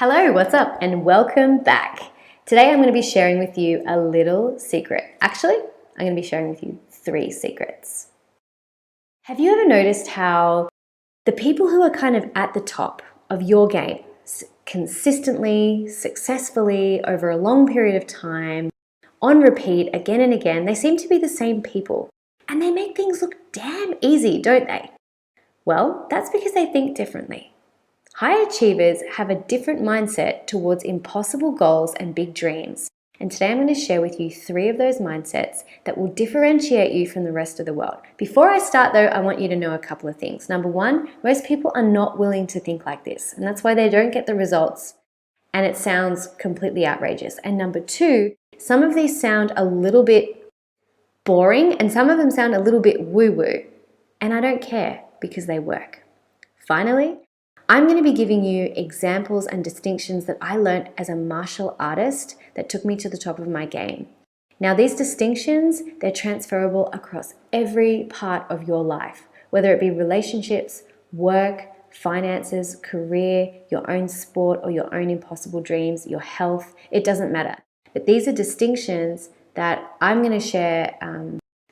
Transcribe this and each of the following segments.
Hello, what's up? And welcome back. Today I'm going to be sharing with you a little secret. Actually, I'm going to be sharing with you 3 secrets. Have you ever noticed how the people who are kind of at the top of your game, consistently, successfully, over a long period of time, on repeat, again and again, they seem to be the same people. And they make things look damn easy, don't they? Well, that's because they think differently. High achievers have a different mindset towards impossible goals and big dreams. And today I'm going to share with you 3 of those mindsets that will differentiate you from the rest of the world. Before I start though, I want you to know a couple of things. Number 1, most people are not willing to think like this, and that's why they don't get the results and it sounds completely outrageous. And number 2, some of these sound a little bit boring and some of them sound a little bit woo-woo, and I don't care because they work. Finally, I'm going to be giving you examples and distinctions that I learned as a martial artist that took me to the top of my game. Now these distinctions, they're transferable across every part of your life, whether it be relationships, work, finances, career, your own sport or your own impossible dreams, your health, it doesn't matter. But these are distinctions that I'm going to share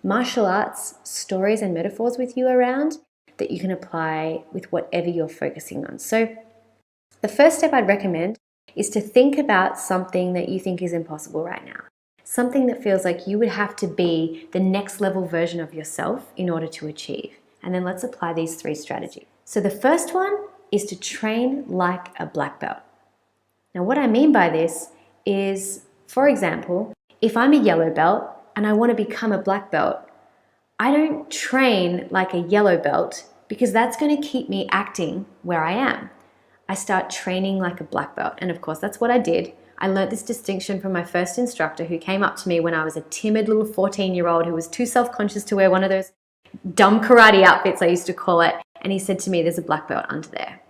martial arts stories and metaphors with you around that you can apply with whatever you're focusing on. So the first step I'd recommend is to think about something that you think is impossible right now. Something that feels like you would have to be the next level version of yourself in order to achieve. And then let's apply these 3 strategies. So the first one is to train like a black belt. Now what I mean by this is, for example, if I'm a yellow belt and I want to become a black belt, I don't train like a yellow belt because that's going to keep me acting where I am. I start training like a black belt. And of course, that's what I did. I learned this distinction from my first instructor who came up to me when I was a timid little 14-year-old who was too self-conscious to wear one of those dumb karate outfits, I used to call it. And he said to me, there's a black belt under there.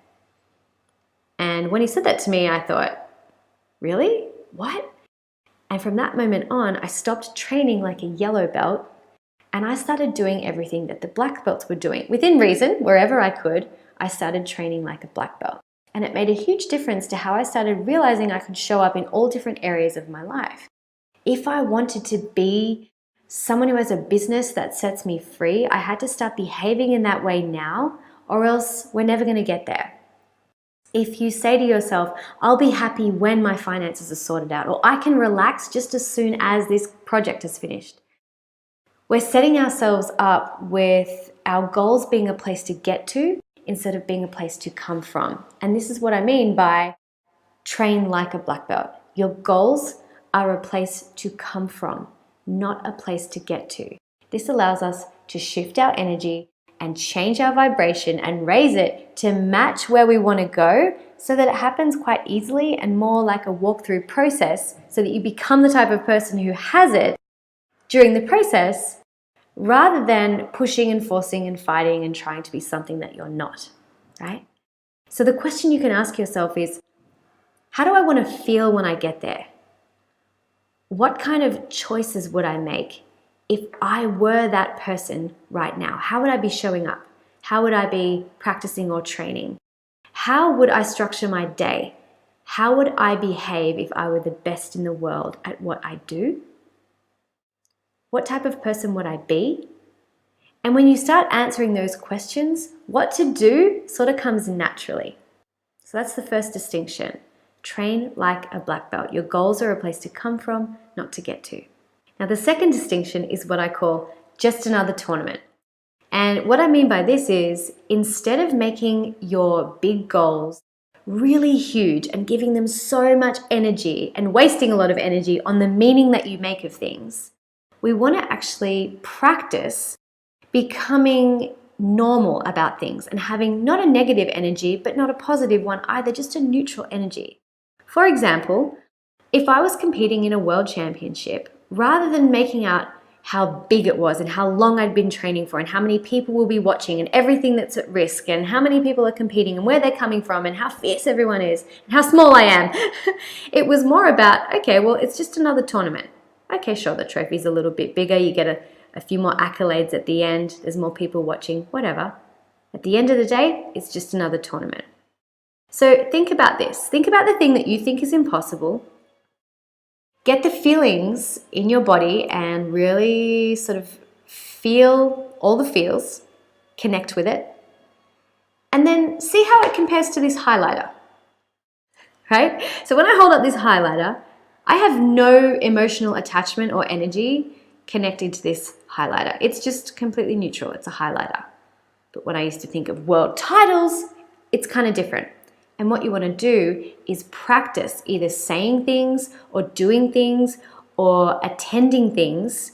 And when he said that to me, I thought, really? What? And from that moment on, I stopped training like a yellow belt. And I started doing everything that the black belts were doing. Within reason, wherever I could, I started training like a black belt. And it made a huge difference to how I started realizing I could show up in all different areas of my life. If I wanted to be someone who has a business that sets me free, I had to start behaving in that way now, or else we're never going to get there. If you say to yourself, I'll be happy when my finances are sorted out, or I can relax just as soon as this project is finished, we're setting ourselves up with our goals being a place to get to instead of being a place to come from. And this is what I mean by train like a black belt. Your goals are a place to come from, not a place to get to. This allows us to shift our energy and change our vibration and raise it to match where we want to go so that it happens quite easily and more like a walkthrough process so that you become the type of person who has it during the process, rather than pushing and forcing and fighting and trying to be something that you're not, right? So the question you can ask yourself is, how do I want to feel when I get there? What kind of choices would I make if I were that person right now? How would I be showing up? How would I be practicing or training? How would I structure my day? How would I behave if I were the best in the world at what I do? What type of person would I be? And when you start answering those questions, what to do sort of comes naturally. So that's the first distinction. Train like a black belt. Your goals are a place to come from, not to get to. Now the second distinction is what I call just another tournament. And what I mean by this is, instead of making your big goals really huge and giving them so much energy and wasting a lot of energy on the meaning that you make of things, we want to actually practice becoming normal about things and having not a negative energy, but not a positive one either, just a neutral energy. For example, if I was competing in a world championship, rather than making out how big it was and how long I'd been training for and how many people will be watching and everything that's at risk and how many people are competing and where they're coming from and how fierce everyone is and how small I am, it was more about, okay, well, it's just another tournament. Okay, sure, the trophy's a little bit bigger, you get a few more accolades at the end, there's more people watching, whatever. At the end of the day, it's just another tournament. So think about this. Think about the thing that you think is impossible. Get the feelings in your body and really sort of feel all the feels, connect with it, and then see how it compares to this highlighter, right? So when I hold up this highlighter, I have no emotional attachment or energy connected to this highlighter. It's just completely neutral. It's a highlighter. But when I used to think of world titles, it's kind of different. And what you want to do is practice either saying things or doing things or attending things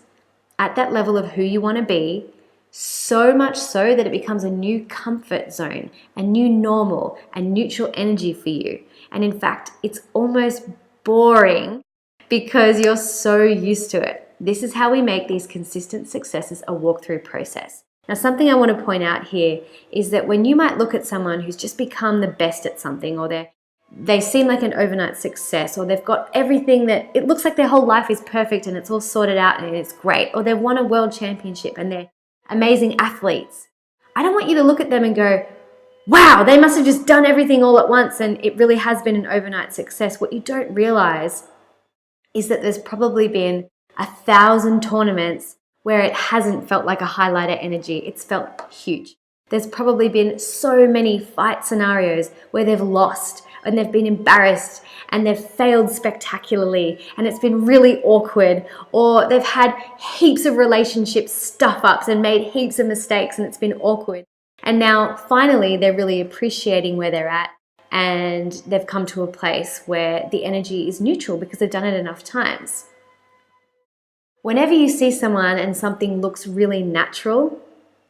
at that level of who you want to be, so much so that it becomes a new comfort zone, a new normal, a neutral energy for you. And in fact, it's almost boring because you're so used to it. This is how we make these consistent successes a walkthrough process. Now, something I want to point out here is that when you might look at someone who's just become the best at something, or they seem like an overnight success, or they've got everything that it looks like their whole life is perfect and it's all sorted out and it's great, or they've won a world championship and they're amazing athletes. I don't want you to look at them and go, wow, they must have just done everything all at once and it really has been an overnight success. What you don't realize is that there's probably been 1,000 tournaments where it hasn't felt like a highlighter energy. It's felt huge. There's probably been so many fight scenarios where they've lost and they've been embarrassed and they've failed spectacularly and it's been really awkward, or they've had heaps of relationship stuff-ups and made heaps of mistakes and it's been awkward. And now finally they're really appreciating where they're at and they've come to a place where the energy is neutral because they've done it enough times. Whenever you see someone and something looks really natural,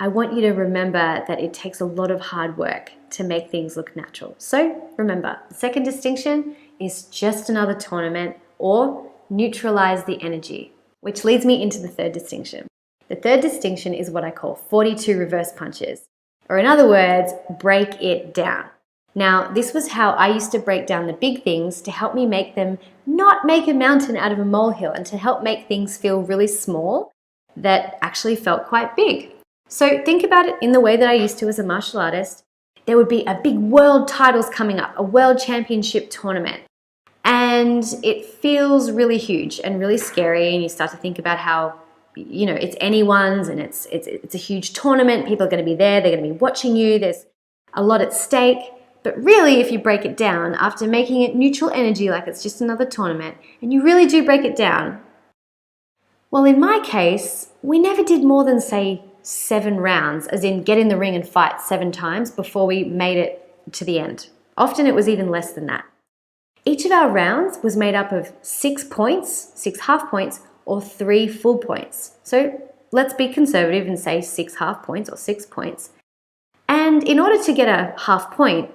I want you to remember that it takes a lot of hard work to make things look natural. So remember, the second distinction is just another tournament, or neutralize the energy, which leads me into the third distinction. The third distinction is what I call 42 reverse punches, or in other words, break it down. Now, this was how I used to break down the big things to help me make them not make a mountain out of a molehill, and to help make things feel really small that actually felt quite big. So think about it in the way that I used to as a martial artist. There would be a big world titles coming up, a world championship tournament, and it feels really huge and really scary, and you start to think about how, you know, it's anyone's and it's a huge tournament. People are going to be there, they're going to be watching you, there's a lot at stake. But really, if you break it down, after making it neutral energy like it's just another tournament, and you really do break it down, well, in my case, we never did more than, say, 7 rounds, as in get in the ring and fight 7 times before we made it to the end. Often it was even less than that. Each of our rounds was made up of 6 points, 6 half points, or 3 full points. So let's be conservative and say 6 half points or 6 points. And in order to get a half point,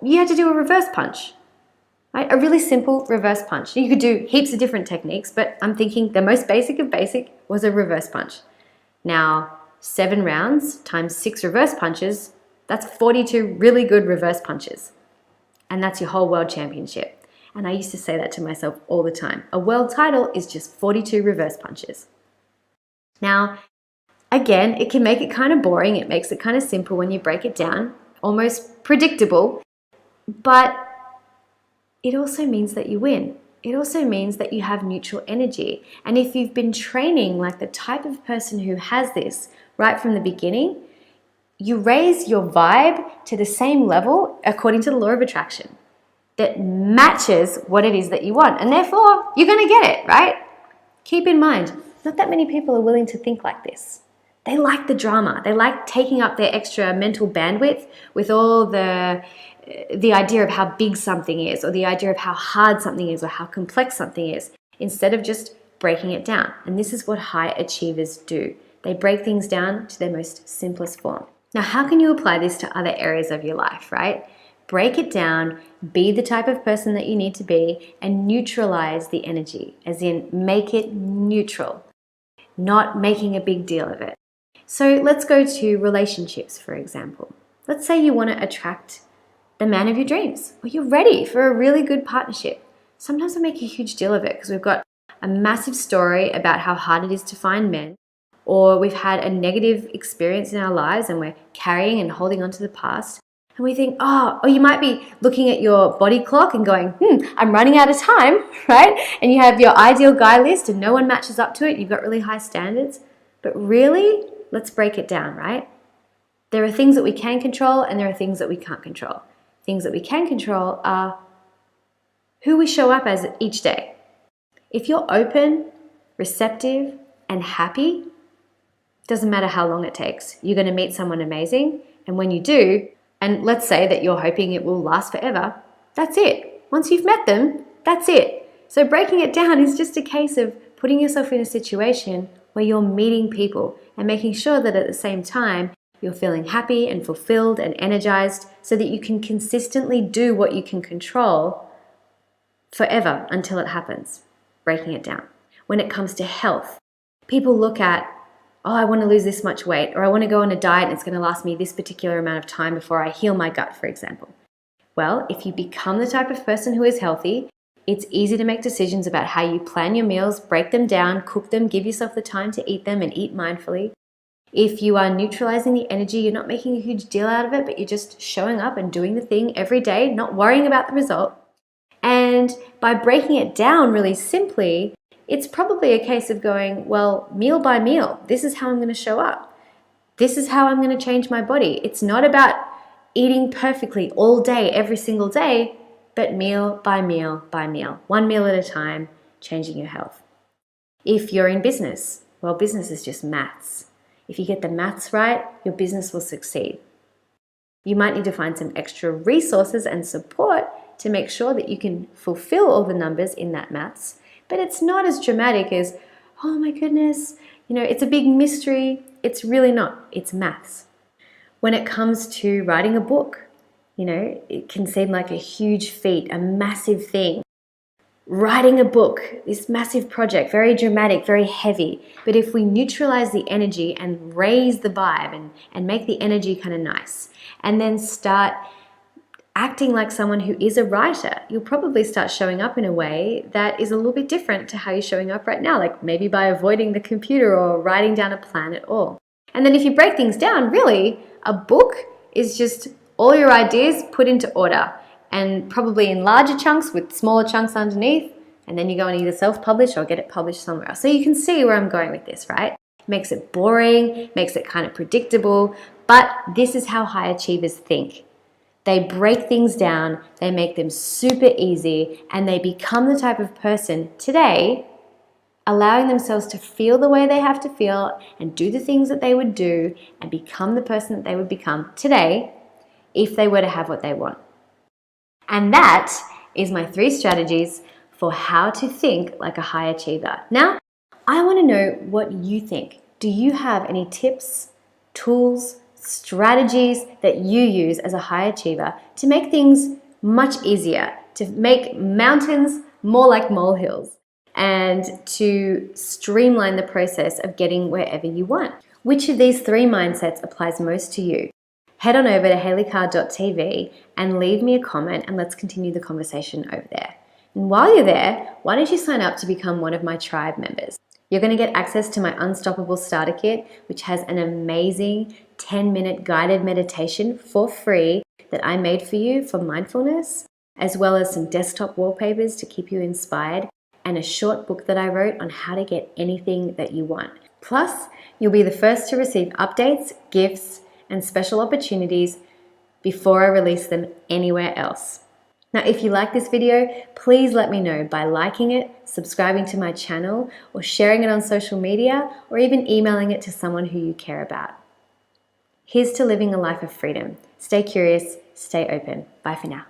you had to do a reverse punch, right? A really simple reverse punch. You could do heaps of different techniques, but I'm thinking the most basic of basic was a reverse punch. Now, 7 rounds times 6 reverse punches, that's 42 really good reverse punches. And that's your whole world championship. And I used to say that to myself all the time. A world title is just 42 reverse punches. Now, again, it can make it kind of boring. It makes it kind of simple when you break it down, almost predictable. But it also means that you win. It also means that you have neutral energy. And if you've been training like the type of person who has this right from the beginning, you raise your vibe to the same level according to the law of attraction that matches what it is that you want. And therefore, you're going to get it, right? Keep in mind, not that many people are willing to think like this. They like the drama. They like taking up their extra mental bandwidth with all the idea of how big something is, or the idea of how hard something is, or how complex something is, instead of just breaking it down. And this is what high achievers do. They break things down to their most simplest form. Now, how can you apply this to other areas of your life, right? Break it down, be the type of person that you need to be, and neutralize the energy, as in make it neutral, not making a big deal of it. So let's go to relationships, for example. Let's say you want to attract the man of your dreams, or you're ready for a really good partnership. Sometimes we make a huge deal of it because we've got a massive story about how hard it is to find men, or we've had a negative experience in our lives and we're carrying and holding on to the past, And we think, oh, or you might be looking at your body clock and going, I'm running out of time, right? And you have your ideal guy list and no one matches up to it. You've got really high standards. But really, let's break it down, right? There are things that we can control and there are things that we can't control. Things that we can control are who we show up as each day. If you're open, receptive, and happy, doesn't matter how long it takes. You're going to meet someone amazing. And when you do, and let's say that you're hoping it will last forever, that's it. Once you've met them, that's it. So breaking it down is just a case of putting yourself in a situation where you're meeting people and making sure that at the same time, you're feeling happy and fulfilled and energized so that you can consistently do what you can control forever until it happens. Breaking it down. When it comes to health, people look at, oh, I want to lose this much weight, or I want to go on a diet and it's going to last me this particular amount of time before I heal my gut, for example. Well, if you become the type of person who is healthy, it's easy to make decisions about how you plan your meals, break them down, cook them, give yourself the time to eat them and eat mindfully. If you are neutralizing the energy, you're not making a huge deal out of it, but you're just showing up and doing the thing every day, not worrying about the result. And by breaking it down really simply, it's probably a case of going, well, meal by meal, this is how I'm going to show up. This is how I'm going to change my body. It's not about eating perfectly all day, every single day, but meal by meal by meal, one meal at a time, changing your health. If you're in business, well, business is just maths. If you get the maths right, your business will succeed. You might need to find some extra resources and support to make sure that you can fulfill all the numbers in that maths. But it's not as dramatic as, oh my goodness, it's a big mystery. It's really not. It's maths. When it comes to writing a book, it can seem like a huge feat, a massive thing. Writing a book, this massive project, very dramatic, very heavy. But if we neutralize the energy and raise the vibe and make the energy kind of nice, and then start acting like someone who is a writer, you'll probably start showing up in a way that is a little bit different to how you're showing up right now, like maybe by avoiding the computer or writing down a plan at all. And then if you break things down, really, a book is just all your ideas put into order and probably in larger chunks with smaller chunks underneath, and then you go and either self-publish or get it published somewhere else. So you can see where I'm going with this, right? Makes it boring, makes it kind of predictable, but this is how high achievers think. They break things down, they make them super easy, and they become the type of person today, allowing themselves to feel the way they have to feel and do the things that they would do and become the person that they would become today if they were to have what they want. And that is my 3 strategies for how to think like a high achiever. Now, I want to know what you think. Do you have any tips, tools, strategies that you use as a high achiever to make things much easier, to make mountains more like molehills, and to streamline the process of getting wherever you want? Which of these 3 mindsets applies most to you? Head on over to hayleycarr.tv and leave me a comment and let's continue the conversation over there. And while you're there, why don't you sign up to become one of my tribe members? You're going to get access to my Unstoppable Starter Kit, which has an amazing 10-minute guided meditation for free that I made for you for mindfulness, as well as some desktop wallpapers to keep you inspired, and a short book that I wrote on how to get anything that you want. Plus, you'll be the first to receive updates, gifts, and special opportunities before I release them anywhere else. Now, if you like this video, please let me know by liking it, subscribing to my channel, or sharing it on social media, or even emailing it to someone who you care about. Here's to living a life of freedom. Stay curious, stay open. Bye for now.